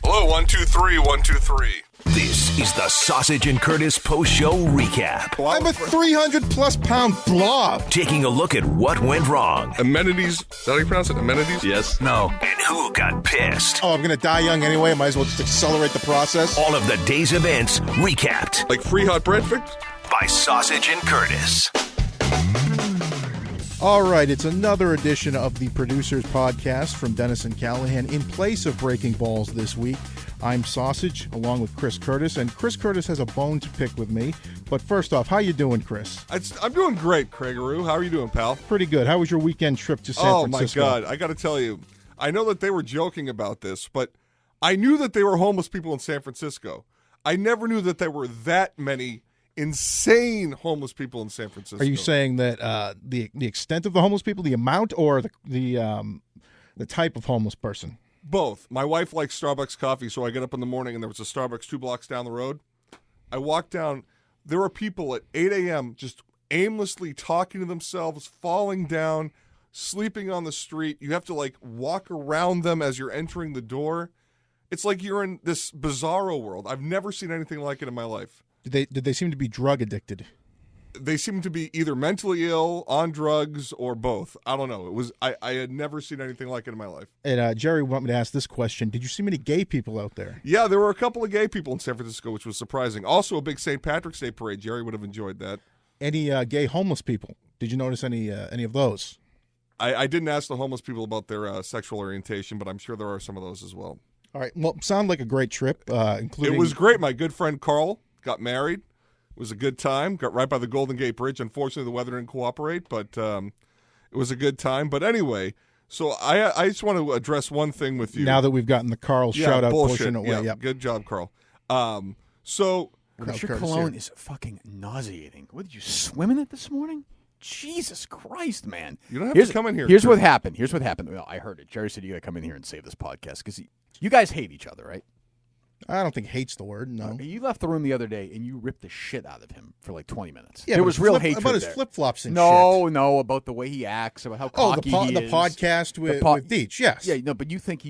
Hello, 1, 2, 3, 1, 2, 3. This is the Sausage and Curtis post-show recap. Well, I'm a 300-plus pound blob. Taking a look at what went wrong. Amenities. Is that how you pronounce it? Amenities? Yes. No. And who got pissed. Oh, I'm going to die young anyway. I might as well just accelerate the process. All of the day's events recapped Like free hot bread fix? by Sausage and Curtis. All right, it's another edition of the Producers Podcast from Dennis and Callahan. In place of Breaking Balls this week, I'm Sausage, along with Chris Curtis, and Chris Curtis has a bone to pick with me. But first off, how you doing, Chris? I'm doing great, Craigaroo. How are you doing, pal? Pretty good. How was your weekend trip to San Francisco? Oh, my God. I got to tell you, I know that they were joking about this, but I knew that they were homeless people in San Francisco. I never knew that there were that many insane homeless people in San Francisco. Are you saying that the extent of the homeless people, the amount, or the type of homeless person? Both. My wife likes Starbucks coffee, so I get up in the morning and there was a Starbucks 2 blocks down the road. I walk down. There are people at 8 a.m. just aimlessly talking to themselves, falling down, sleeping on the street. You have to, walk around them as you're entering the door. It's like you're in this bizarro world. I've never seen anything like it in my life. Did they seem to be drug addicted? They seem to be either mentally ill, on drugs, or both. I don't know. I had never seen anything like it in my life. And Jerry wanted me to ask this question. Did you see many gay people out there? Yeah, there were a couple of gay people in San Francisco, which was surprising. Also, a big St. Patrick's Day parade. Jerry would have enjoyed that. Any gay homeless people? Did you notice any of those? I didn't ask the homeless people about their sexual orientation, but I'm sure there are some of those as well. All right. Well, sounded like a great trip, including... It was great. My good friend Carl got married. It was a good time. Got right by the Golden Gate Bridge. Unfortunately, the weather didn't cooperate, but it was a good time. But anyway, so I just want to address one thing with you. Now that we've gotten the Carl shout-out portion away. Yeah, Yep. good job, Carl. So... Chris, your cologne is fucking nauseating. What, did you swim in it this morning? Jesus Christ, man. You don't have to come in here. Here's what happened. Well, I heard it. Jerry said you got to come in here and save this podcast because you guys hate each other, right? I don't think hate's the word, no. You left the room the other day and you ripped the shit out of him for like 20 minutes. Yeah, there was real hatred about his there. flip-flops and No, shit. no, about the way he acts, about how cocky he the is. podcast with Deitch, yes. Yeah, no, but you think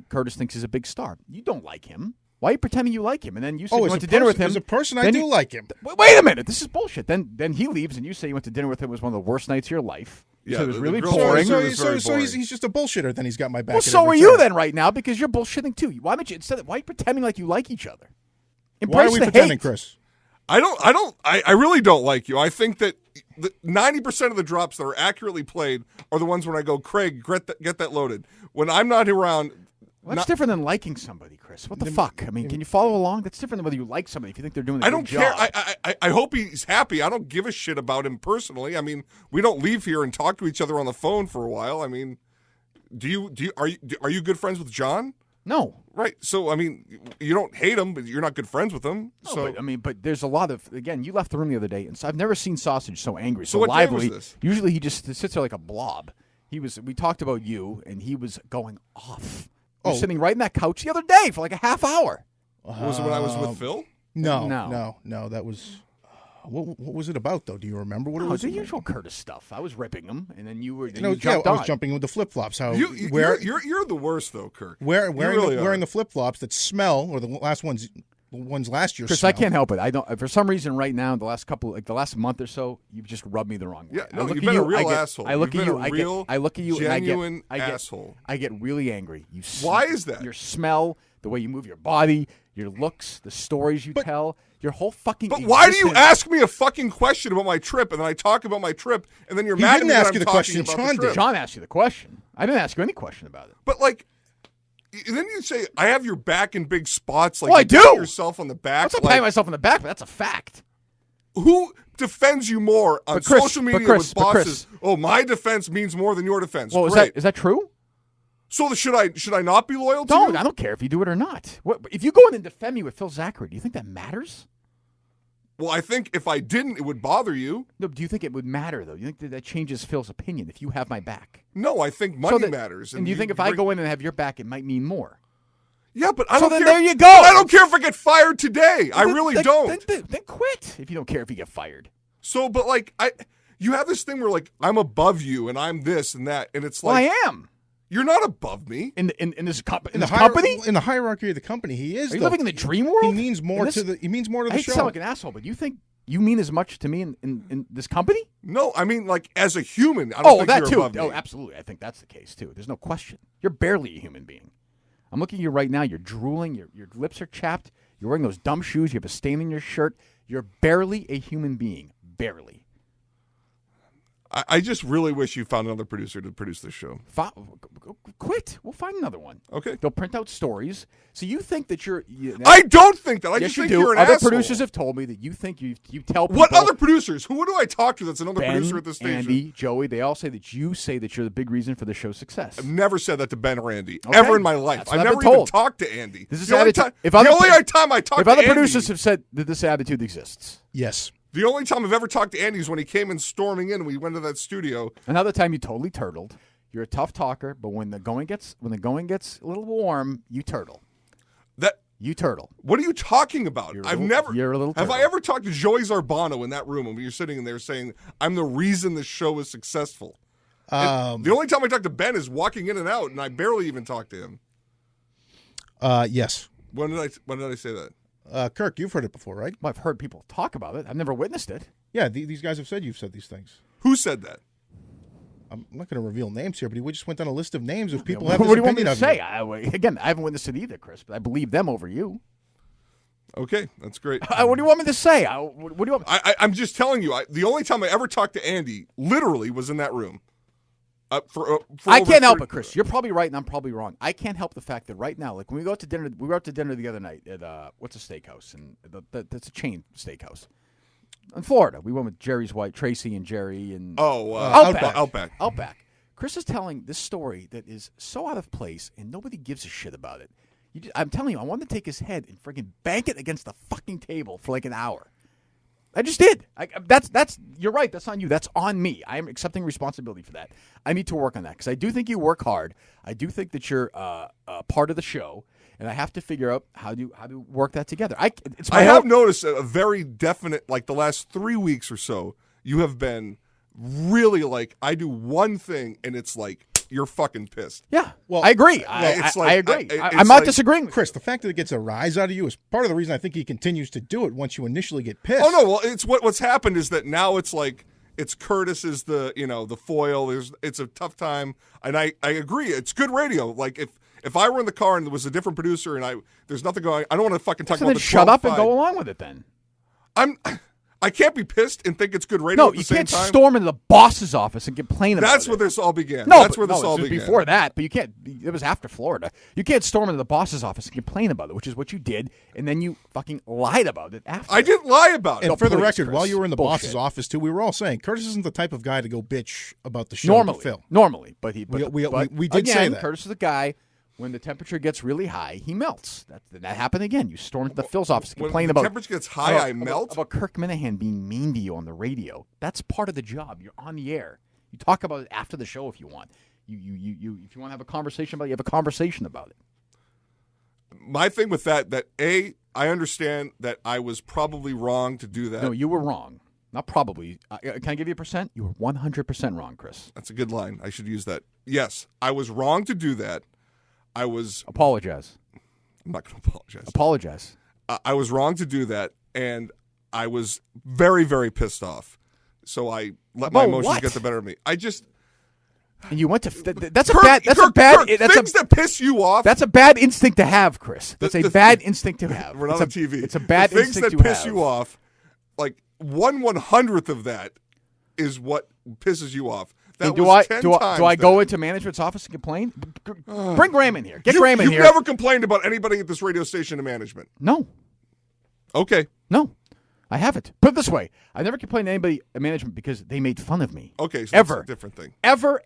Curtis thinks he's a big star. You don't like him. Why are you pretending you like him? And then you say you went to dinner with him. As a person, I do like him. Wait a minute. This is bullshit. Then he leaves and you say you went to dinner with him. It was one of the worst nights of your life. Yeah, so it was the really girls- boring. So He's just a bullshitter. Then he's got my back. Well, so are you then right now because you're bullshitting too. Why don't you why are you pretending like you like each other? Why are we pretending, hate. Chris? I really don't like you. I think that 90% of the drops that are accurately played are the ones when I go, Craig, get that loaded. When I'm not around... Well, that's different than liking somebody, Chris. What the fuck? I mean, can you follow along? That's different than whether you like somebody if you think they're doing a good job. I don't care. I hope he's happy. I don't give a shit about him personally. I mean, we don't leave here and talk to each other on the phone for a while. I mean, are you good friends with John? No. Right. So, I mean, you don't hate him, but you're not good friends with him. No, so, but there's a lot of, again, you left the room the other day, and so I've never seen Sausage so angry, so what day lively. was this? Usually he just sits there like a blob. We talked about you, and he was going off. He was sitting right in that couch the other day for like a half hour. was it when I was with Phil? No. That was... What was it about, though? Do you remember what it was? The usual Curtis stuff. I was ripping him, and then you I jumped on. was jumping with the flip-flops. You're the worst, though, Kirk. Wearing the flip-flops that smell, or the ones last year Chris, smell. I can't help it. I don't. For some reason, right now, the last month or so, you've just rubbed me the wrong way. Yeah, no, you've been a real asshole. I look at you. I look at you. Genuine and asshole. I get really angry. Why is that? Your smell, the way you move your body, your looks, the stories you tell, your whole fucking. But why do you ask me a fucking question about my trip, and then I talk about my trip, and then you're mad at me that I'm talking about the trip? John asked you the question. I didn't ask you any question about it. But and then you say, I have your back in big spots. I do. Pat yourself on the back. I'm not patting myself on the back, but that's a fact. Who defends you more on social media with bosses? Chris. My defense means more than your defense. Well, is that true? So should I not be loyal to you? I don't care if you do it or not. If you go in and defend me with Phil Zachary, do you think that matters? Well, I think if I didn't, it would bother you. No, do you think it would matter, though? Do you think that changes Phil's opinion if you have my back? No, I think money matters. And do you think if I go in and have your back, it might mean more? Yeah, but I don't care. So then there you go. I don't care if I get fired today. I really don't. Then quit if you don't care if you get fired. So, but you have this thing where I'm above you and I'm this and that, and it's like... Well, I am. You're not above me. In this company? In the hierarchy of the company, he is. Are you living in the dream world? He means more to the. He means more to the I hate show. to sound like an asshole, but you think you mean as much to me in this company? No, I mean like as a human. I don't think that you're too. above me. Oh, absolutely. I think that's the case too. There's no question. You're barely a human being. I'm looking at you right now. You're drooling. Your lips are chapped. You're wearing those dumb shoes. You have a stain in your shirt. You're barely a human being. Barely. I just really wish you found another producer to produce this show. Quit. We'll find another one. Okay. They'll print out stories. So you think that you're... I don't think that. I yes, just you think do. you're an Other asshole. producers have told me that you think you tell people... What other producers? Who do I talk to that's another Ben, producer at this station? Andy, Joey, they all say that you're the big reason for the show's success. I've never said that to Ben or Andy Okay. ever in my life. That's what I've I've never been even told. talked to Andy. This is the only attitude. time, If the other only pro- time I talked If to other Andy, producers have said that this attitude exists. Yes. the only time I've ever talked to Andy is when he came in storming in and we went to that studio. Another time you totally turtled. You're a tough talker, but when the going gets a little warm, you turtle. You turtle. What are you talking about? You're a little Have I turtle. ever talked to Joey Zarbano in that room when we were sitting in there saying, I'm the reason this show is successful? The only time I talk to Ben is walking in and out, and I barely even talk to him. Yes. When did I say that? Kirk, you've heard it before, right? Well, I've heard people talk about it. I've never witnessed it. Yeah, these guys have said you've said these things. Who said that? I'm not going to reveal names here, but we just went down a list of names of people What have do this you want me opinion to of say? you. Again, I haven't witnessed it either, Chris, but I believe them over you. Okay, that's great. What do you want me to say? What do you want? I'm just telling you, the only time I ever talked to Andy, literally, was in that room. I can't help it, Chris. You're probably right, and I'm probably wrong. I can't help the fact that right now, like when we go out to dinner, we were out to dinner the other night at what's a steakhouse, and that's a chain steakhouse in Florida. We went with Jerry's wife, Tracy, and Jerry, and Outback. Outback. Chris is telling this story that is so out of place, and nobody gives a shit about it. I'm telling you, I wanted to take his head and freaking bang it against the fucking table for like an hour. I just did. That's. You're right. That's on you. That's on me. I am accepting responsibility for that. I need to work on that because I do think you work hard. I do think that you're part of the show, and I have to figure out how to work that together. I have noticed a very definite, like the last 3 weeks or so, you have been really like, I do one thing and it's like you're fucking pissed. Yeah. Well, I agree. it's I like- agree. it's I'm not like- disagreeing with Chris, the fact that it gets a rise out of you is part of the reason I think he continues to do it once you initially get pissed. Oh no, well it's what's happened is that now it's like it's Curtis is the foil. It's a tough time, and I agree. It's good radio. Like if I were in the car and there was a different producer and there's nothing going, I don't want to fucking talk So about then the shut up and 12-5. go along with it then. I can't be pissed and think it's good radio No, at the you same can't time. storm into the boss's office and complain about it. That's where this all began. No, That's where this all it was began. before that, but you can't. It was after Florida. You can't storm into the boss's office and complain about it, which is what you did, and then you fucking lied about it after. I didn't lie about it. And for the please, record, Chris. while you were in the Bullshit. boss's office too, we were all saying Curtis isn't the type of guy to go bitch about the show to Phil. Normally, but We did again, say that. Curtis is the guy. When the temperature gets really high, he melts. That happened again. You stormed the Phil's office and When complained the about temperature gets high, I melt. about Kirk Minifan being mean to you on the radio. That's part of the job. You're on the air. You talk about it after the show if you want. You if you want to have a conversation about it, you have a conversation about it. My thing with that I understand that I was probably wrong to do that. No, you were wrong. Not probably. Can I give you a percent? You were 100% wrong, Chris. That's a good line. I should use that. Yes, I was wrong to do that. Apologize. I'm not going to apologize. Apologize. I was wrong to do that, and I was very, very pissed off. So I let my About emotions what? get the better of me. I just And you went to that's Kirk, a bad that's Kirk, a bad Kirk, that's things a that piss you off. that's a bad instinct to have, Chris. That's a the- bad instinct to have. We're not It's on TV. It's a bad the things instinct that to piss have. you off. Like 1/100th of that is what pisses you off. That And do was I 10 do I times do I go that. into management's office and complain? Bring Graham in here. Get Graham in You've here. never complained about anybody at this radio station in management. No, Okay. no, I haven't. Put it this way: I never complained to anybody at management because they made fun of me. Okay, so Ever. that's a different thing. Ever.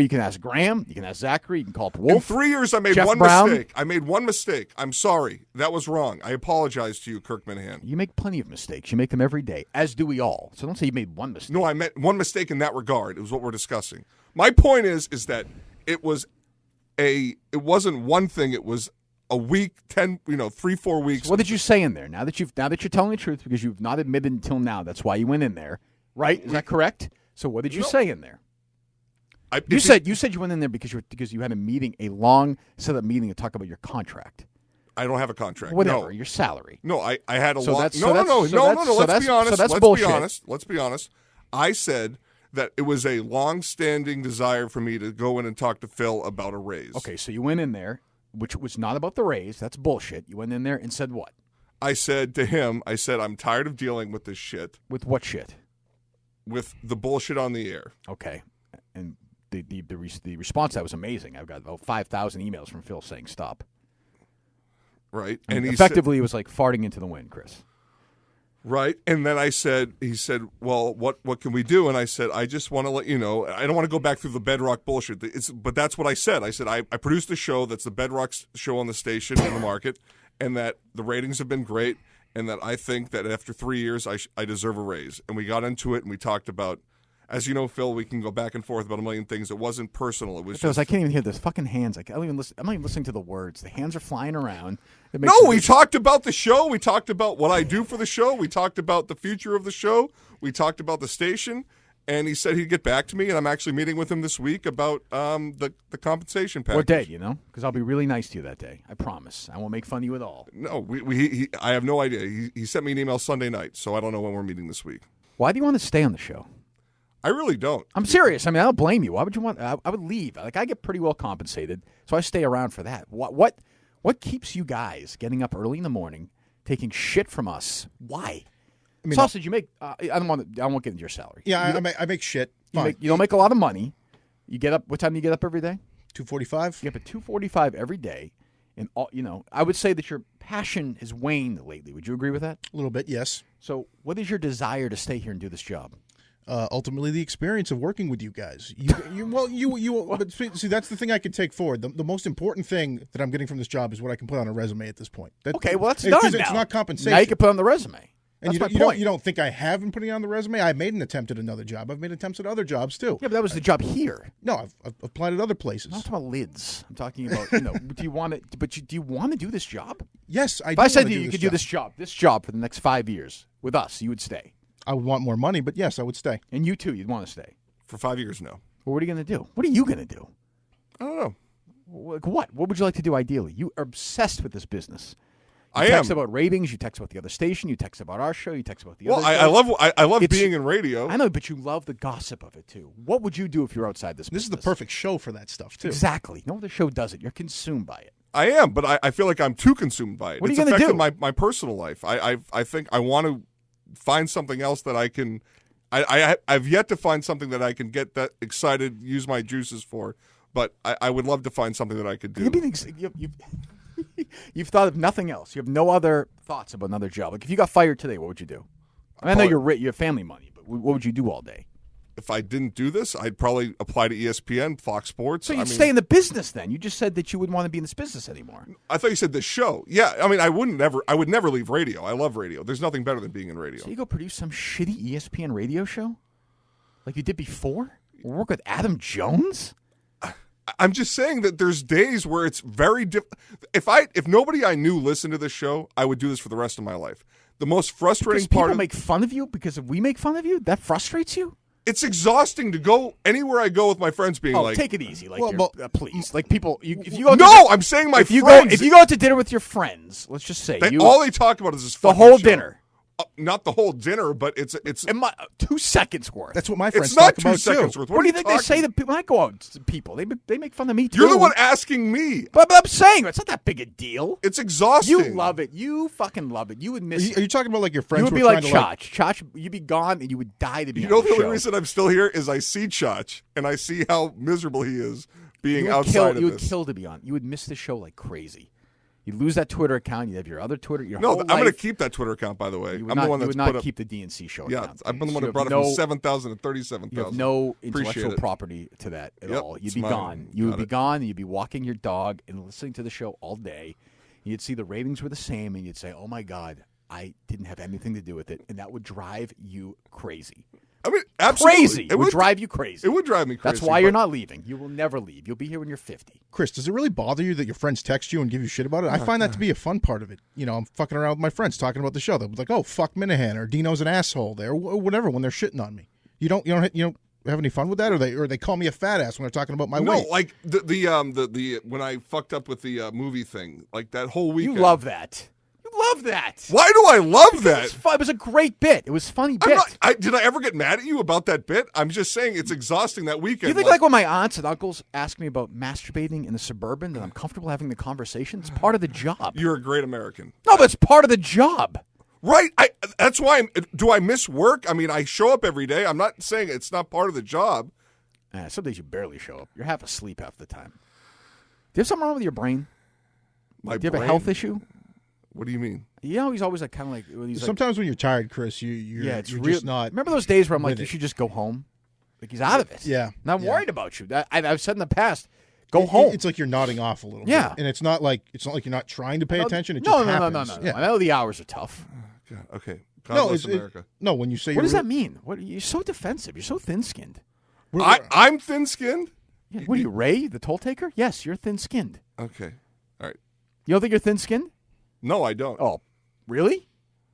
You can ask Graham. You can ask Zachary. You can call up In Wolf. 3 years, I made Jeff one Brown. mistake. I made one mistake. I'm sorry. That was wrong. I apologize to you, Kirk Minahan. You make plenty of mistakes. You make them every day, as do we all. So don't say you made one mistake. No, I meant one mistake in that regard. It was what we're discussing. My point is that it wasn't one thing. It was a week, 3-4 weeks. So what did you say in there? Now that you're telling the truth, because you've not admitted until now, that's why you went in there, right? Is that correct? So what did you say in there? You said you went in there because you had a long set up meeting to talk about your contract. I don't have a contract. Whatever, No. your salary. No, I had a So lot. that's- No. so that's- Let's be honest. so that's Let's bullshit. be honest. Let's be honest. I said that it was a long-standing desire for me to go in and talk to Phil about a raise. Okay, so you went in there, which was not about the raise. That's bullshit. You went in there and said what? I said to him, I'm tired of dealing with this shit, With what shit? with the bullshit on the air. Okay, and the response to that was amazing. I've got about 5,000 emails from Phil saying stop. Right. And he effectively, it was like farting into the wind, Chris. Right. And then he said, well, what can we do? And I said, I just want to let you know, I don't want to go back through the Bedrock bullshit. But that's what I said. I said, I produced a show that's the Bedrock show on the station in the market, and that the ratings have been great, and that I think that after 3 years, I deserve a raise. And we got into it, and we talked about, as you know, Phil, we can go back and forth about a million things. It wasn't personal. It was Because just, I can't even hear those fucking hands. I'm not even listening to the words. The hands are flying around. No, we talked about the show. We talked about what I do for the show. We talked about the future of the show. We talked about the station. And he said he'd get back to me, and I'm actually meeting with him this week about the compensation package. What day, Because I'll be really nice to you that day. I promise. I won't make fun of you at all. No, I have no idea. He sent me an email Sunday night, so I don't know when we're meeting this week. Why do you want to stay on the show? I really don't. I'm serious. I mean, I don't blame you. Why would you want? I would leave. Like, I get pretty well compensated, so I stay around for that. What keeps you guys getting up early in the morning, taking shit from us? Why? I mean, Sausage, you make. I won't get into your salary. Yeah, I make shit. Fine. You don't make a lot of money. You get up. What time do you get up every day? 2:45. You get up at 2:45 every day, and I would say that your passion has waned lately. Would you agree with that? A little bit, yes. So, what is your desire to stay here and do this job? Ultimately, the experience of working with you guys. But see, that's the thing I can take forward. The most important thing that I'm getting from this job is what I can put on a resume at this point. Okay, well, that's done because now. it's not compensation. Now you can put it on the resume. And That's you my point. You don't think I have been putting it on the resume? I made an attempt at another job. I've made attempts at other jobs too. Yeah, but that was the job here. No, I've applied at other places. I'm not talking about lids. I'm talking about do you want to? But do you want to do this job? Yes, I If do. I said want to to you could do this job for the next 5 years with us, you would stay. I would want more money, but yes, I would stay. And you too, you'd want to stay. For 5 years now. Well, what are you going to do? What are you going to do? I don't know. Like what? What would you like to do ideally? You are obsessed with this business. You I text am. about ratings. You text about the other station. You text about our show. You text about the Well, other I show. love It's- being in radio. I know, but you love the gossip of it too. What would you do if you're outside this This is the business? perfect show for that stuff too. Exactly. No other show does it. You're consumed by it. I am, but I feel like I'm too consumed by it. What are It's you gonna affected do? my personal life. I think I want to find something else that I can. I've yet to find something that I can get that excited, use my juices for. But I would love to find something that I could do. You've thought of nothing else. You have no other thoughts about another job. Like if you got fired today, what would you do? I know you have family money, but what would you do all day? If I didn't do this, I'd probably apply to ESPN, Fox Sports. So you'd stay in the business then. You just said that you wouldn't want to be in this business anymore. I thought you said the show. Yeah, I mean, I would never leave radio. I love radio. There's nothing better than being in radio. So you go produce some shitty ESPN radio show? Like you did before? Or work with Adam Jones? I'm just saying that there's days where it's very difficult. If nobody I knew listened to this show, I would do this for the rest of my life. The most frustrating Because people part of make fun of you because if we make fun of you, that frustrates you? it's exhausting to go anywhere I go with my friends being like, take it easy, like Well, please, like people. If you go, no, I'm saying my if you friends. go, if you go out to dinner with your friends, let's just say all they talk about is this the fucking whole show. dinner. Not the whole dinner, but it's 2 seconds worth. That's what my friends it's not talk 2 about seconds too. worth. what do you think they talking- say to people when I go out to people? They make fun of me too. You're the one asking me. But I'm saying it's not that big a deal. It's exhausting. You love it. You fucking love it. You would miss Are you talking about like your friends? You would who be are like trying to, Chach. You'd be gone and you would die to be You on know the the only show. reason I'm still here is I see Chach and I see how miserable he is being You would outside of you would this. kill to be on. You would miss the show like crazy. You'd lose that Twitter account. You'd have your other Twitter. Your No, whole I'm going to life. keep that Twitter account, by the way. You would I'm not, the one you that's would not put up. keep the DNC show Yeah, account. I've been the one You that brought have it from 7,000 to 37,000. You have no Appreciate intellectual it. property to that at Yep, all. You'd it's be mine. gone. You would Got be it. gone, and you'd be walking your dog and listening to the show all day. You'd see the ratings were the same, and you'd say, "Oh my God, I didn't have anything to do with it," and that would drive you crazy. I mean, absolutely. Crazy. It would drive you crazy. It would drive me crazy. That's why you're but not leaving. You will never leave. You'll be here when you're 50. Chris, does it really bother you that your friends text you and give you shit about it? I find that to be a fun part of it. You know, I'm fucking around with my friends talking about the show. They're like, "Oh, fuck Minifan," or "Dino's an asshole," there, or whatever when they're shitting on me. You don't. have any fun with that, or they call me a fat ass when they're talking about my weight? No, like the when I fucked up with the movie thing, like that whole weekend. You love that. You love that. Why do I love that? It was a great bit. It was a funny bit. Did I ever get mad at you about that bit? I'm just saying it's exhausting that weekend. Do you think like when my aunts and uncles ask me about masturbating in the Suburban, that I'm comfortable having the conversation? It's part of the job. You're a great American. No, but it's part of the job. Right. That's why do I miss work? I mean, I show up every day. I'm not saying it's not part of the job. Some days you barely show up. You're half asleep half the time. Do you have something wrong with your brain? Do you have a health issue? What do you mean? You know, he's always like kind of like when he's sometimes when you're tired, Chris, you're just not. Remember those days where I'm like, you should just go home? Like he's out of it. Yeah. Not worried about you. I've said in the past, go home. It's like you're nodding off a little Yeah. bit. And it's not like you're not trying to pay attention. It just happens. No. Yeah. I know the hours are tough. God, okay. God bless America. No, when you say What does that mean? You're so defensive. You're so thin-skinned. I'm thin-skinned? Yeah. What are you, Ray, the toll taker? Yes, you're thin-skinned. Okay. All right. You don't think you're thin-skinned? No, I don't. Oh, really?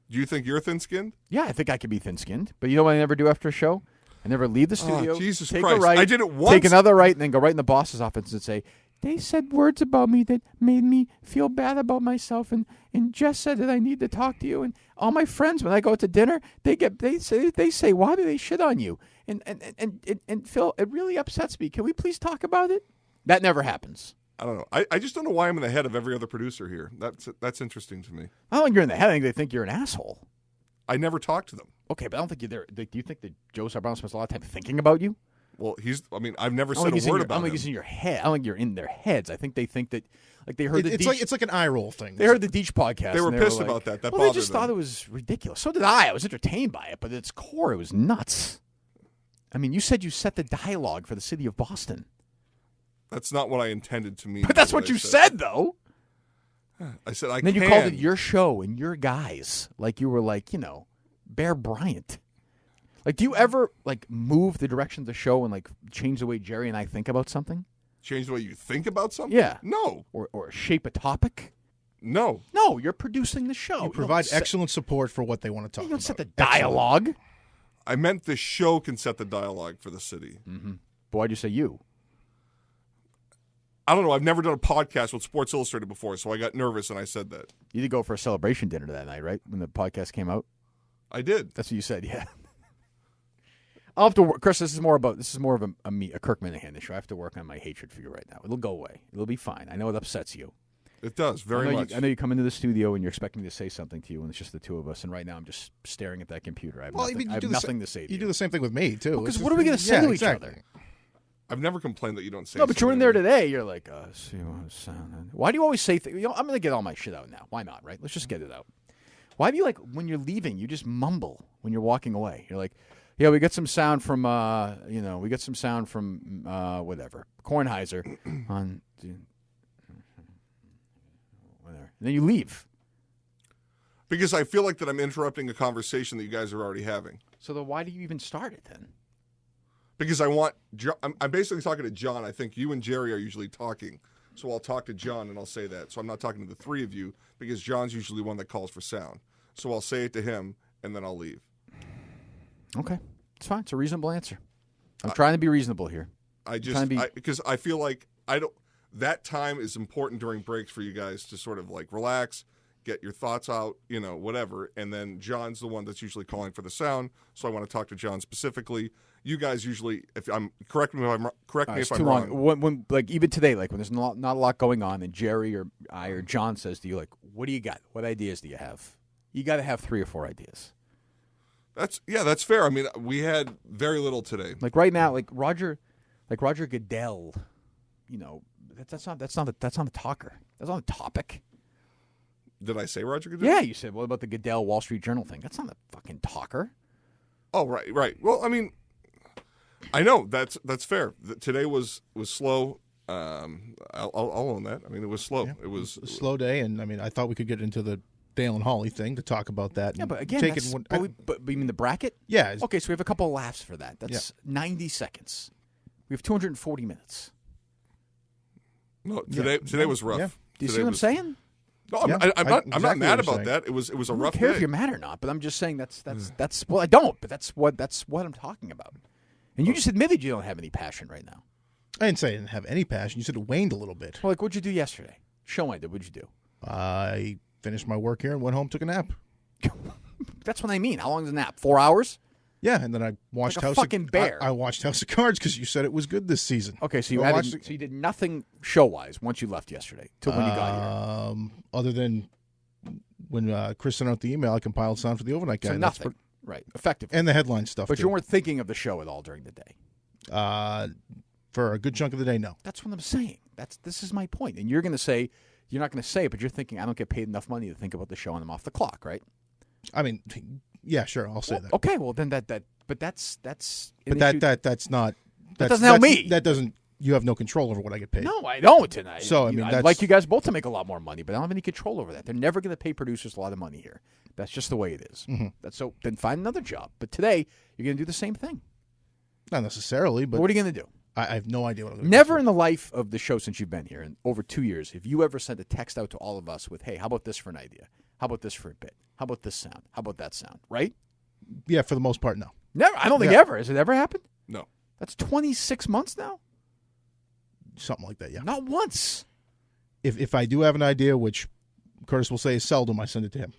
Do you think you're thin-skinned? Yeah, I think I could be thin-skinned. But you know what I never do after a show? I never leave the studio. Jesus take Christ. A right, I did it once. Take another right, and then go right in the boss's office and say, they said words about me that made me feel bad about myself, and Jess said that I need to talk to you. And all my friends, when I go to dinner, they say, why do they shit on you? And Phil, it really upsets me. Can we please talk about it? That never happens. I don't know. I just don't know why I'm in the head of every other producer here. That's interesting to me. I don't think you're in the head. I think they think you're an asshole. I never talk to them. Okay, but I don't think you're there. Do you think that Joe Sabron spends a lot of time thinking about you? Well, I've never said a word about him. I don't think he's in your head. I don't think you're in their heads. I think they think that, like they heard it's like an eye roll thing. They heard the Deech podcast. They were pissed like, about that. That well, bothered they just them. thought it was ridiculous. So did I. I was entertained by it, but at its core, it was nuts. I mean, you said you set the dialogue for the city of Boston. That's not what I intended to mean. But that's what you said, though. I said I and then you called it your show and your guys. Like you were like, Bear Bryant. Like, do you ever, like, move the direction of the show and, like, change the way Jerry and I think about something? Change the way you think about something? Yeah. No. Or shape a topic? No. No, you're producing the show. You provide excellent support for what they want to talk about. You don't set the dialogue. Excellent. I meant the show can set the dialogue for the city. Mm-hmm. But why'd you say you? I don't know. I've never done a podcast with Sports Illustrated before, so I got nervous and I said that. You did go for a celebration dinner that night, right? When the podcast came out? I did. That's what you said, yeah. I'll have to work. Chris, this is more of a Kirk Minahan issue. I have to work on my hatred for you right now. It'll go away. It'll be fine. I know it upsets you. It does, very much. I know you come into the studio and you're expecting me to say something to you, and it's just the two of us. And right now I'm just staring at that computer. I have nothing to say to you. You do the same thing with me, too. Because what are we going to say to each other? I've never complained that you don't say No, but you're in there today. You're like, why do you always say things? I'm going to get all my shit out now. Why not, right? Let's just get it out. Why do you, like, when you're leaving, you just mumble when you're walking away? You're like, yeah, we get some sound from, whatever, Kornheiser on, whatever. And then you leave. Because I feel like that I'm interrupting a conversation that you guys are already having. So then why do you even start it then? Because I'm basically talking to John. I think you and Jerry are usually talking. So I'll talk to John and I'll say that. So I'm not talking to the three of you because John's usually the one that calls for sound. So I'll say it to him and then I'll leave. Okay. It's fine. It's a reasonable answer. I'm trying to be reasonable here. Because I feel like that time is important during breaks for you guys to sort of like relax, get your thoughts out, whatever. And then John's the one that's usually calling for the sound. So I want to talk to John specifically. You guys usually, correct me if I'm wrong. When like even today, like when there's not a lot going on, and Jerry or I or John says to you, like, "What do you got? What ideas do you have?" You got to have 3 or 4 ideas. That's fair. I mean, we had very little today. Like right now, like Roger Goodell, that's not the talker. That's not the topic. Did I say Roger Goodell? Yeah, you said what about the Goodell Wall Street Journal thing? That's not the fucking talker. Oh, right. Well, I mean, I know that's fair. Today was slow. I'll own that. I mean, it was slow. Yeah, it was a slow day, and I mean, I thought we could get into the Dale and Holly thing to talk about that. Yeah, but again, but you mean the bracket? Yeah. Okay, so we have a couple of laughs for that. That's 90 seconds. We have 240 minutes. No, today was rough. Yeah. Do you see what I'm saying? No, I'm not mad about that. It was a rough I don't care day. if you're mad or not, but I'm just saying that's well, I don't, but that's what I'm talking about. And you just admitted you don't have any passion right now. I didn't say I didn't have any passion. You said it waned a little bit. Well, like, what'd you do yesterday? Show me. What'd you do? I finished my work here and went home, took a nap. That's what I mean. How long is a nap? 4 hours? Yeah, and then I watched Like a House fucking of bear. I watched House of Cards because you said it was good this season. Okay, so I you did nothing show-wise once you left yesterday till when you got here. Other than when Chris sent out the email, I compiled sound for the overnight guy. So and that's nothing. Right, effectively. and the headline stuff. But too. you weren't thinking of the show at all during the day. For a good chunk of the day, no. That's what I'm saying. This is my point. And you're going to say, you're not going to say it, but you're thinking, I don't get paid enough money to think about the show and I'm off the clock, right? I mean, yeah, sure, I'll say that. Okay, well then but that's But an issue. that's not. That doesn't help me. That doesn't. You have no control over what I get paid. No, I don't. And So, I mean, I'd that's- like you guys both to make a lot more money, but I don't have any control over that. They're never going to pay producers a lot of money here. That's just the way it is. Mm-hmm. So then find another job. But today, you're going to do the same thing. Not necessarily, but What are you going to do? I have no idea what I'm going to Never in the life of the show since you've been here, in over 2 years, have you ever sent a text out to all of us with, hey, how about this for an idea? How about this for a bit? How about this sound? How about that sound? Right? Yeah, for the most part, no. Never. I don't think Yeah. ever. Has it ever happened? No. That's 26 months now? Something like that, yeah. Not once. If I do have an idea, which Curtis will say is seldom, I send it to him.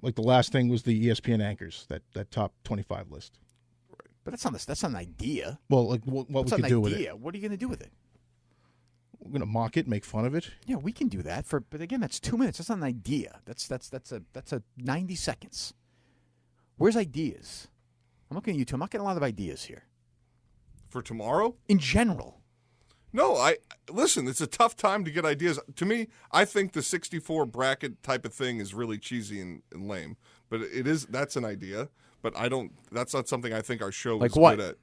Like the last thing was the ESPN anchors, that top 25 list. But that's not an idea. Well, like what we That's could not do an with idea. it. What are you going to do with it? We're going to mock it, make fun of it. Yeah, we can do that. But again, that's 2 minutes. That's not an idea. That's a 90 seconds. Where's ideas? I'm looking at you two. I'm not getting a lot of ideas here. For tomorrow? In general. No, listen, it's a tough time to get ideas. To me, I think the 64 bracket type of thing is really cheesy and lame. But that's an idea. But that's not something I think our show Like is what? good at.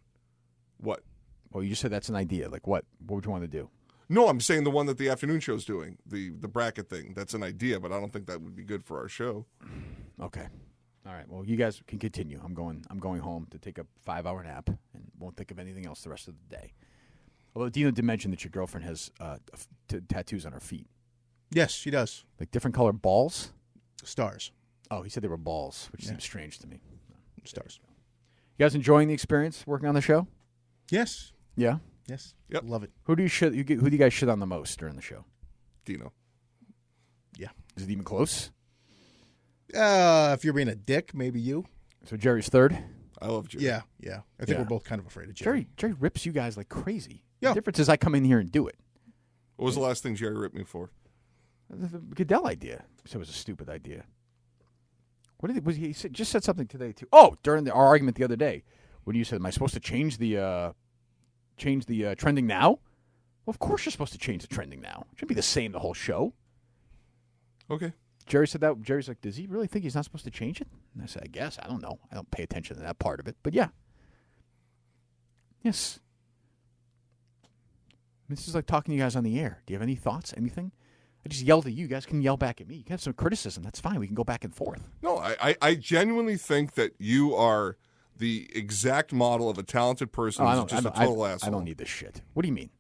What? Well, you just said that's an idea. Like what? What would you want to do? No, I'm saying the one that the afternoon show's doing, the bracket thing. That's an idea, but I don't think that would be good for our show. Okay. All right. Well, you guys can continue. I'm going home to take a 5-hour nap and won't think of anything else the rest of the day. Although Dino did mention that your girlfriend has tattoos on her feet. Yes, she does. Like different colored balls? Stars. Oh, he said they were balls, which seems strange to me. Stars. You guys enjoying the experience working on the show? Yes. Yeah. Yes. Yep. Love it. Who do you guys shit on the most during the show? Dino. Yeah. Is it even close? If you're being a dick, maybe you. So Jerry's third. I love Jerry. Yeah. I think Yeah. we're both kind of afraid of Jerry. Jerry rips you guys like crazy. Yeah. The difference is I come in here and do it. What was the last thing Jerry ripped me for? The Goodell idea. So it was a stupid idea. What did he just said something today too? Oh, during our argument the other day, when you said, "Am I supposed to change the trending now?" Well, of course you're supposed to change the trending now. It shouldn't be the same the whole show. Okay. Jerry said that. Jerry's like, does he really think he's not supposed to change it? And I said, I guess. I don't know. I don't pay attention to that part of it. But yeah. Yes. This is like talking to you guys on the air. Do you have any thoughts? Anything? I just yelled at you. You guys can yell back at me. You can have some criticism. That's fine. We can go back and forth. No, I genuinely think that you are the exact model of a talented person who's just a total asshole. I don't need this shit. What do you mean?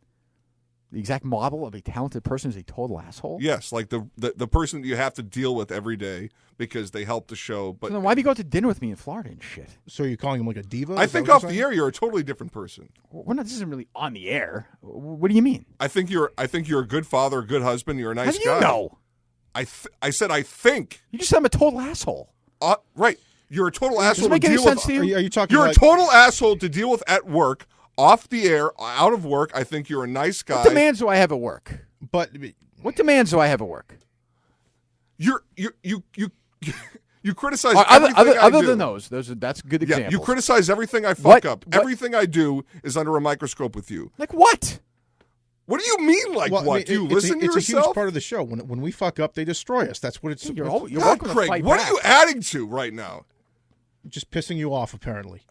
The exact model of a talented person is a total asshole? Yes, like the person that you have to deal with every day because they help the show. But So then why do you go out to dinner with me in Florida and shit? So you're calling him like a diva? I Is that think what off you're the saying? air you're a totally different person. We're not. This isn't really on the air. What do you mean? I think you're a good father, a good husband. You're a nice How do you guy. know? I said I think. You just said I'm a total asshole. Right. You're a total asshole to make any deal sense with. to you? Are you talking You're like, a total asshole to deal with at work, off the air, out of work. I think you're a nice guy. What demands do I have at work? but What demands do I have at work? You criticize everything I Other do. than that's a good Yeah, example. you criticize everything I fuck What- up. what- Everything I do is under a microscope with you. Like what? What do you mean, like well, what? I mean, do you it's listen to it's yourself? a huge part of the show. When we fuck up, they destroy us. That's what it's. You're it's welcome God, to Craig, fight what back. are you adding to right now? just pissing you off, apparently.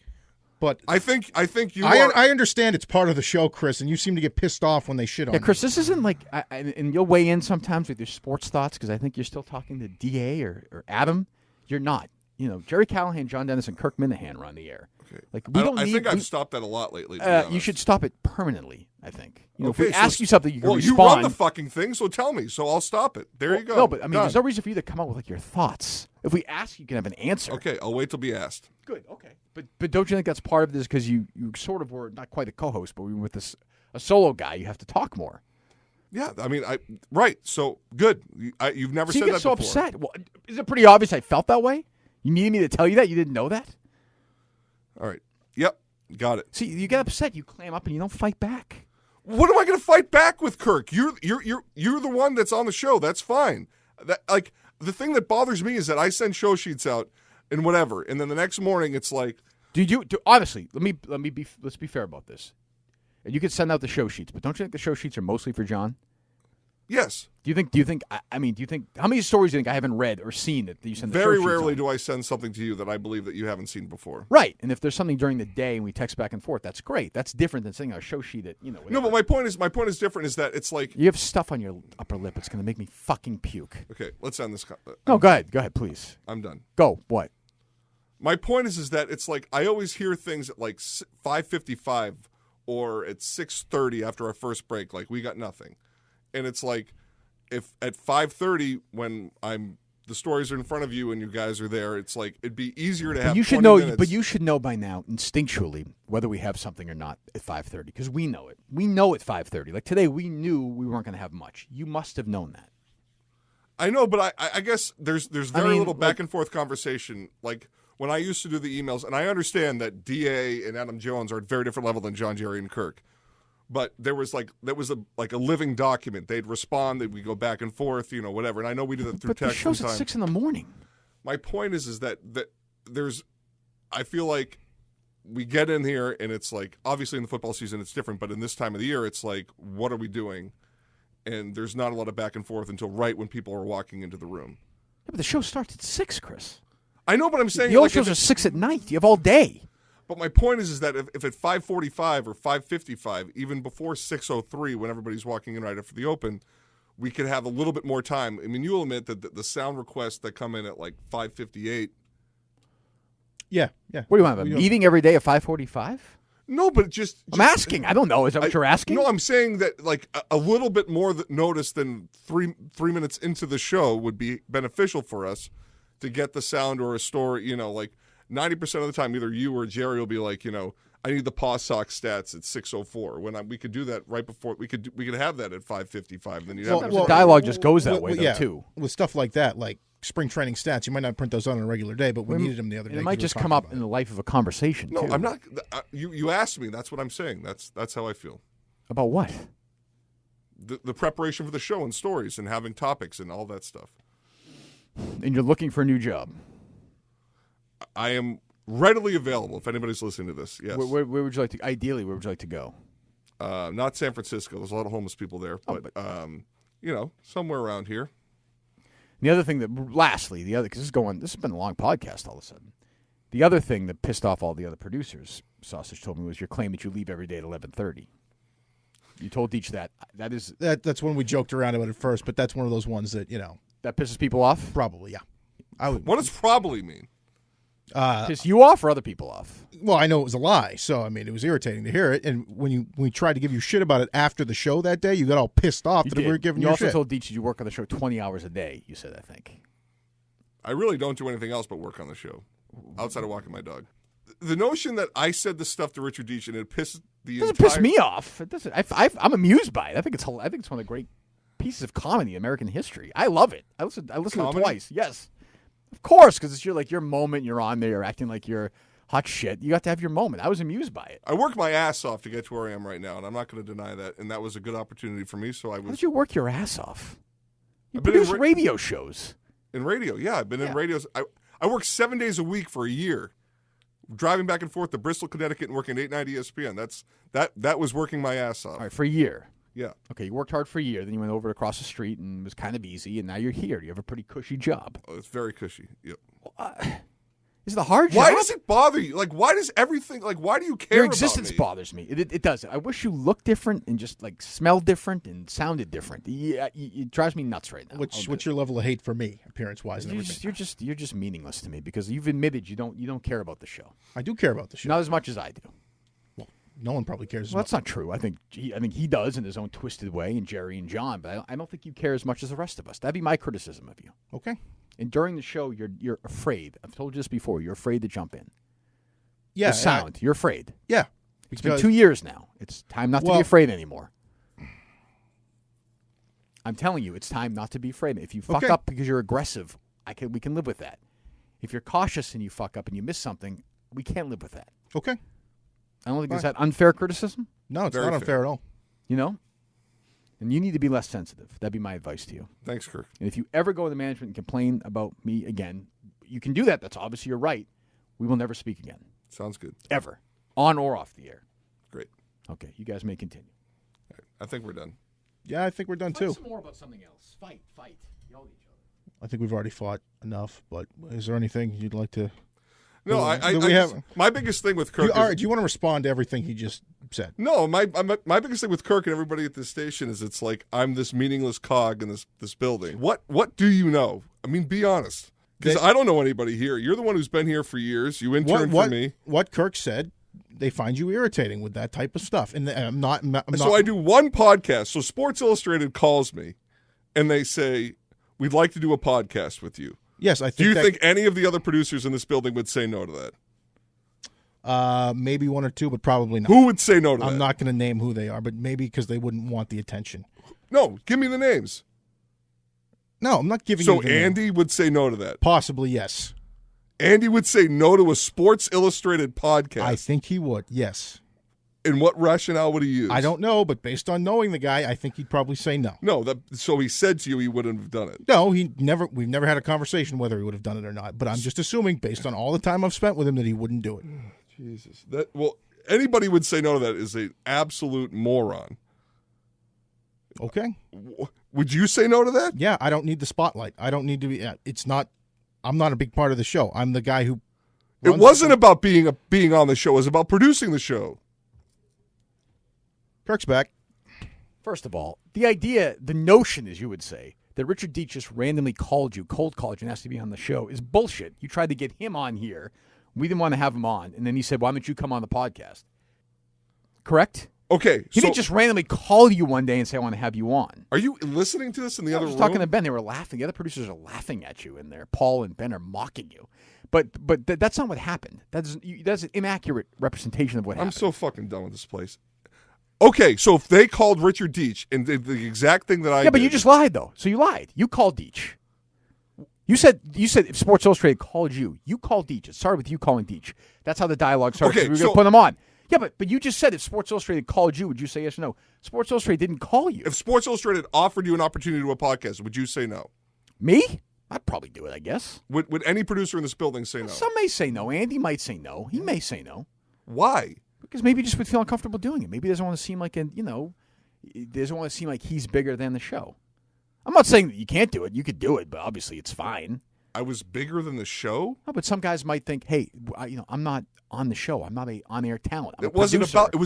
But I think you are. I understand it's part of the show, Chris, and you seem to get pissed off when they shit on Yeah, you. Chris, this isn't like, and you'll weigh in sometimes with your sports thoughts because I think you're still talking to DA or Adam. You're not. Jerry Callahan, John Dennis, and Kirk Minahan run the air. Okay. Like we don't I need. think I've stopped that a lot lately. To be you honest. should stop it permanently. I think. If Okay, we so ask you something, you can well, respond. you run the fucking thing, so tell me. So I'll stop it. There you go. No, but I mean, Done. there's no reason for you to come up with like your thoughts. If we ask, you can have an answer. Okay, I'll wait till be asked. Good. Okay. But don't you think that's part of this because you sort of were not quite a co-host, but we were with a solo guy. You have to talk more. Yeah, I mean, right. So good. You've never So said you get that so before. upset. Well, is it pretty obvious I felt that way? You needed me to tell you that? You didn't know that? All right. Yep. Got it. See, you get upset, you clam up, and you don't fight back. What am I going to fight back with, Kirk? You're the one that's on the show. That's fine. The thing that bothers me is that I send show sheets out and whatever, and then the next morning it's like, Honestly, let's be fair about this. And you could send out the show sheets, but don't you think the show sheets are mostly for John? yes. Do you think how many stories do you think I haven't read or seen that you send the Very show sheets rarely on? do I send something to you that I believe that you haven't seen before. Right, and if there's something during the day and we text back and forth, that's great. That's different than sending out a show sheet that No, whatever. but my point is different. Is that it's like, You have stuff on your upper lip. It's going to make me fucking puke. okay, let's end this. No, go ahead, please. I'm done. Go. What? My point is that it's like I always hear things at like 5:55 or at 6:30 after our first break, like we got nothing, and it's like if at 5:30 when the stories are in front of you and you guys are there, it's like it'd be easier to have. You should 20 know, minutes. but you should know by now instinctually whether we have something or not at 5:30 because we know it. We know at 5:30. Like today, we knew we weren't going to have much. You must have known that. I know, but I guess there's very mean, little back like- and forth conversation. Like when I used to do the emails, and I understand that DA and Adam Jones are at a very different level than John, Jerry, and Kirk. But there was a living document. They'd respond, we go back and forth, whatever. And I know we do that through But the text show's at sometimes. 6 a.m. My point is that there's, I feel like we get in here and it's like, obviously in the football season it's different, but in this time of the year it's like, what are we doing? And there's not a lot of back and forth until right when people are walking into the room. Yeah, but the show starts at 6, Chris. I know, but I'm saying The old like, shows are 6 at night. You have all day. But my point is that if at 5:45 or 5:55, even before 6:03, when everybody's walking in right after the open, we could have a little bit more time. I mean, you'll admit that the sound requests that come in at like 5:58. Yeah. What do you want? Have a meeting every day at 5:45? No, but just I'm asking. I don't know. Is that what you're asking? No, I'm saying that like a little bit more notice than three minutes into the show would be beneficial for us to get the sound or a story. Like 90% of the time, either you or Jerry will be like, I need the paw sock stats at 6:04. When we could do that right before we could have that at 5:55. Then you have the dialogue just goes that way, though, yeah, too. With stuff like that, like spring training stats, you might not print those out on a regular day, but we needed them the other day. It might 'cause we just were come talking up about in the life of a conversation. No, too. I'm not. You asked me. That's what I'm saying. That's how I feel. About what? The preparation for the show and stories and having topics and all that stuff. And you're looking for a new job. I am readily available if anybody's listening to this. Yes. Where would you like to? Ideally, where would you like to go? Not San Francisco. There's a lot of homeless people there, but somewhere around here. The other thing because this has been a long podcast all of a sudden. The other thing that pissed off all the other producers, Sausage told me, was your claim that you leave every day at 11:30. You told Deech that. that's when we joked around about it first, but that's one of those ones that that pisses people off. probably What does probably mean? Piss you off or other people off? Well, I know it was a lie, so I mean it was irritating to hear it. And when we tried to give you shit about it after the show that day, you got all pissed off that we were giving you also shit. told Deech you work on the show 20 hours a day. You said, I think. I really don't do anything else but work on the show, outside of walking my dog. The notion that I said this stuff to Richard Deech and it pissed the It doesn't entire... piss me off. It doesn't. I'm amused by it. I think it's one of the great pieces of comedy in American history. I love it. I listened to it Comedy? twice. Yes, of course, because it's your moment. You're on there. You're acting like you're hot shit. You got to have your moment. I was amused by it. I work my ass off to get to where I am right now, and I'm not going to deny that. And that was a good opportunity for me. So I How was did you work your ass off? You I've been in produce radio shows. in radio. Yeah, I've been in radios. I worked 7 days a week for a year, driving back and forth to Bristol, Connecticut, and working 890 ESPN. That was working my ass off. All right, for a year. Yeah. Okay, you worked hard for a year. Then you went over across the street and it was kind of easy. And now you're here. You have a pretty cushy job. Oh, it's very cushy. Yep. Is it a hard job? Why does it bother you? Like, why does everything? Like, why do you care? Your about existence me? bothers me. It does. I wish you looked different and just like smelled different and sounded different. Yeah, it drives me nuts right now. What's your level of hate for me, appearance-wise, and everything? You're just meaningless to me because you've admitted you don't care about the show. I do care about the show. Not as much as I do. Well, no one probably cares as Well, much. that's not true. I think he does in his own twisted way, and Jerry and John. But I don't think you care as much as the rest of us. That'd be my criticism of you. Okay. And during the show, you're afraid. I've told you this before. You're afraid to jump in. Yeah. The sound. You're afraid. Yeah. It's been 2 years now. It's time not to be afraid anymore. I'm telling you, it's time not to be afraid. If you fuck up because you're aggressive, we can live with that. If you're cautious and you fuck up and you miss something, we can't live with that. Okay. I don't think is that unfair criticism. No, it's Very not fair. unfair at all. You know? And you need to be less sensitive. That'd be my advice to you. Thanks, Kirk. And if you ever go to management and complain about me again, you can do that. That's obviously your right. We will never speak again. Sounds good. Ever. On or off the air. Great. Okay, you guys may continue. All right. I think we're done. Yeah, I think we're done too. Some more about something else. Fight. Yell at each other. I think we've already fought enough, but is there anything you'd like to... No, my biggest thing with Kirk do you want to respond to everything he just said? No, my biggest thing with Kirk and everybody at this station is it's like I'm this meaningless cog in this building. What do you know? I mean, be honest. Because I don't know anybody here. You're the one who's been here for years. You interned for me. What Kirk said, they find you irritating with that type of stuff. And I'm not. So I do one podcast. So Sports Illustrated calls me, and they say, we'd like to do a podcast with you. Yes, I think. Do you think any of the other producers in this building would say no to that? Maybe one or two, but probably not. Who would say no to that? I'm not going to name who they are, but maybe because they wouldn't want the attention. No, give me the names. No, I'm not giving you the So Andy would say no to that. Possibly, yes. Andy would say no to a Sports Illustrated podcast. I think he would, yes. And what rationale would he use? I don't know, but based on knowing the guy, I think he'd probably say no. No, so he said to you he wouldn't have done it. No, we've never had a conversation whether he would have done it or not, but I'm just assuming based on all the time I've spent with him that he wouldn't do it. Jesus. Anybody would say no to that is an absolute moron. Okay. Would you say no to that? Yeah, I don't need the spotlight. I don't need to be I'm not a big part of the show. I'm the guy who It wasn't about being on the show, it was about producing the show. Kirk's back. First of all, the notion, as you would say, that Richard Deitch just randomly cold called you and asked to be on the show is bullshit. You tried to get him on here. We didn't want to have him on. And then he said, why don't you come on the podcast? Correct? Okay. He didn't just randomly call you one day and say, I want to have you on. Are you listening to this in the other room? I was room? talking to Ben. They were laughing. The other producers are laughing at you in there. Paul and Ben are mocking you. But that's not what happened. That's an inaccurate representation of what happened. I'm so fucking done with this place. Okay, so if they called Richard Deitch and did the exact thing that I did. Yeah, but you just lied, though. So you lied. You called Deitch. You said if Sports Illustrated called you, you called Deitch. It started with you calling Deitch. That's how the dialogue started. Okay, we were going to put him on. Yeah, but you just said if Sports Illustrated called you, would you say yes or no? Sports Illustrated didn't call you. If Sports Illustrated offered you an opportunity to do a podcast, would you say no? Me? I'd probably do it, I guess. Would any producer in this building say no? Some may say no. Andy might say no. He may say no. Why? Because maybe he just would feel uncomfortable doing it. Maybe he doesn't want to seem like doesn't want to seem like he's bigger than the show. I'm not saying that you can't do it. You could do it, but obviously it's fine. I was bigger than the show? No, but some guys might think, hey, I'm not on the show. I'm not a on-air talent. It was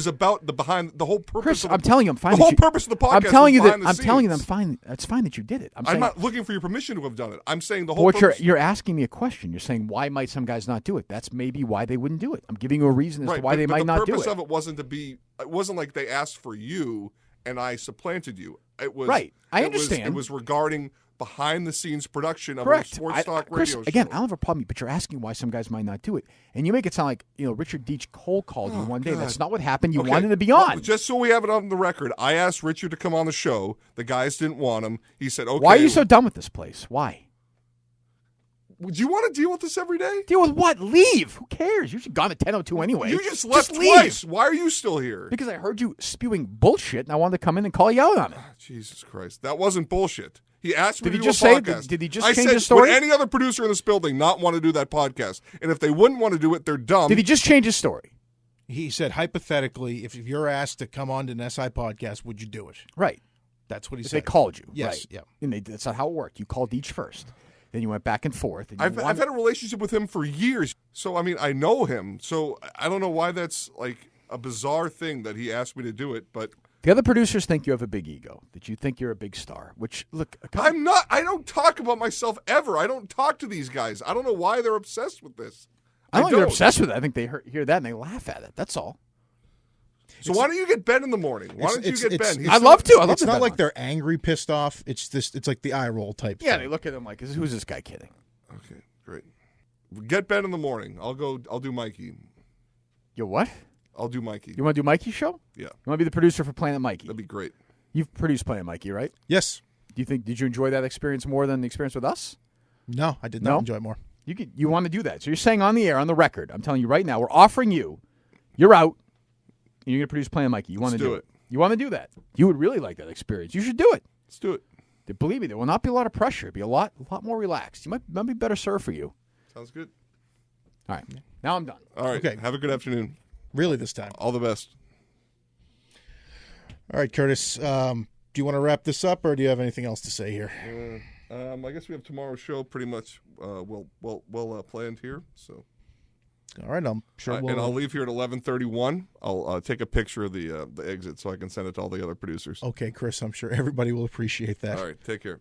about the whole purpose. Chris, I'm telling you, I'm fine. The whole purpose of the podcast. I'm telling you that. I'm telling you, I'm fine. It's fine that you did it. I'm not looking for your permission to have done it. I'm saying the whole. But you're asking me a question. You're saying why might some guys not do it? That's maybe why they wouldn't do it. I'm giving you a reason as to why they might not do it. The purpose of it wasn't to be. It wasn't like they asked for you and I supplanted you. It was right. I understand. It was regarding behind-the-scenes production of Correct. a sports talk Chris, radio show. Again, I don't have a problem, but you're asking why some guys might not do it. And you make it sound like, Richard Deitch cold called you one day. God. That's not what happened. You wanted to be on. Well, just so we have it on the record, I asked Richard to come on the show. The guys didn't want him. He said, okay. Why are you so done with this place? Why? Would you want to deal with this every day? Deal with what? Leave. Who cares? You should have gone at 10:02 anyway. You just left leave. twice. Why are you still here? Because I heard you spewing bullshit, and I wanted to come in and call you out on it. Jesus Christ. That wasn't bullshit. He asked me Did to he do just a say? podcast. Did he just I change said, his story? would any other producer in this building not want to do that podcast? And if they wouldn't want to do it, they're dumb. Did he just change his story? He said, hypothetically, if you're asked to come on to an SI podcast, would you do it? Right. That's what he If said. they called you. Yes. Right. Yeah. And that's not how it worked. You called each first. Then you went back and forth. And I've had a relationship with him for years. So, I mean, I know him. So I don't know why that's like a bizarre thing that he asked me to do it. But The other producers think you have a big ego, that you think you're a big star, which, look. I'm not. I don't talk about myself ever. I don't talk to these guys. I don't know why they're obsessed with this. I don't think they're obsessed with it. I think they hear that and they laugh at it. That's all. So why don't you get Ben in the morning? Why don't you get Ben? I'd love to. It's not like they're angry, pissed off. It's just like the eye roll type. Yeah, thing. they look at him like, who's this guy kidding? Okay, great. Get Ben in the morning. I'll do Mikey. You what? I'll do Mikey. You want to do Mikey's show? Yeah. You want to be the producer for Planet Mikey? That'd be great. You've produced Planet Mikey, right? Yes. Did you enjoy that experience more than the experience with us? No, I did not enjoy it more. You want to do that. So you're saying on the air, on the record, I'm telling you right now, we're offering you're out, and you're going to produce Planet Mikey. You want to do it. You want to do that. You would really like that experience. You should do it. Let's do it. Believe me, there will not be a lot of pressure. It'll be a lot more relaxed. You might be better served for you. Sounds good. All right. Now I'm done. All right. Okay. Have a good afternoon. Really this time. All the best. All right, Curtis. Do you want to wrap this up, or do you have anything else to say here? I guess we have tomorrow's show pretty much well planned here. So. All right, I'm sure and I'll leave here at 11:31. I'll take a picture of the exit so I can send it to all the other producers. Okay, Chris. I'm sure everybody will appreciate that. All right. Take care.